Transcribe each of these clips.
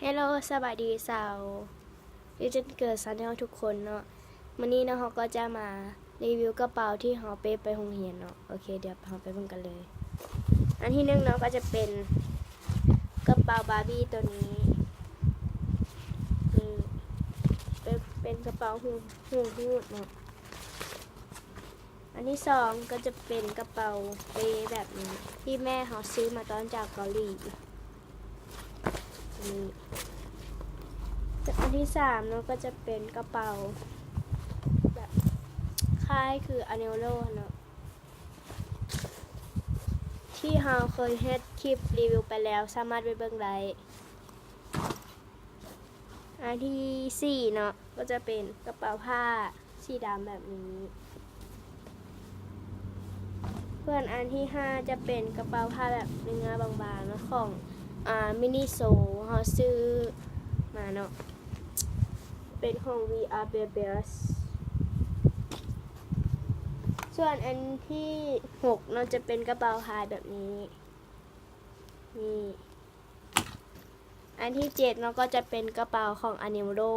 เฮลโลสวัสดีสาวดิจิทัลเกิร์ลซันเนลทุกคนเนาะวันนี้เนาะเราก็จะมารีวิวกระเป๋าที่เราไปโรงเรียนเนาะโอเคเดี๋ยวเราไปเบิ่งกันเลยอันที่หนึ่งเนาะก็จะเป็นกระเป๋าบาร์บี้ตัวนี้นี่เป็นกระเป๋าหูดเนาะอันที่สองก็จะเป็นกระเป๋าเปแบบนี้ที่แม่เขาซื้อมาตอนจากเกาหลีนี่อันที่สามเนาะก็จะเป็นกระเป๋าแบบค่ายคืออเนโลเนาะที่เราเคยเฮ็ดคลิปรีวิวไปแล้วสามารถไปเบิ่งได้อันที่สี่เนาะก็จะเป็นกระเป๋าผ้าสีดำแบบนี้เพื่อนอันที่ห้าจะเป็นกระเป๋าผ้าแบบเนื้อบางๆเนาะของมินิโซเราซื้อมาเนาะเป็นของ VR Bears ส่วนอันที่6เราจะเป็นกระเป๋าพายแบบนี้นี่อันที่7เราก็จะเป็นกระเป๋าของ Animalo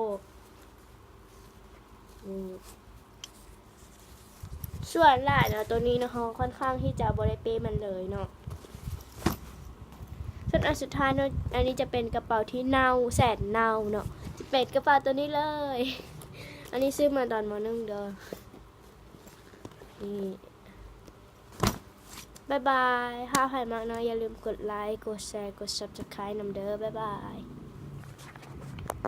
นี่ส่วนล่ะเนาะตัวนี้นะคะค่อนข้างที่จะบริเป้มันเลยเนาะส่วนอันสุดท้ายเนาะอันนี้จะเป็นกระเป๋าที่เน่าแสนเน่าเนาะจะเป็นกระเป๋าตัวนี้เลยอันนี้ซื้อมาตอนม.1เด้อนี่บ๊ายบายถ้าใครมากเนาะอย่าลืมกดไลค์กดแชร์กด Subscribe นำเด้อบ๊ายบาย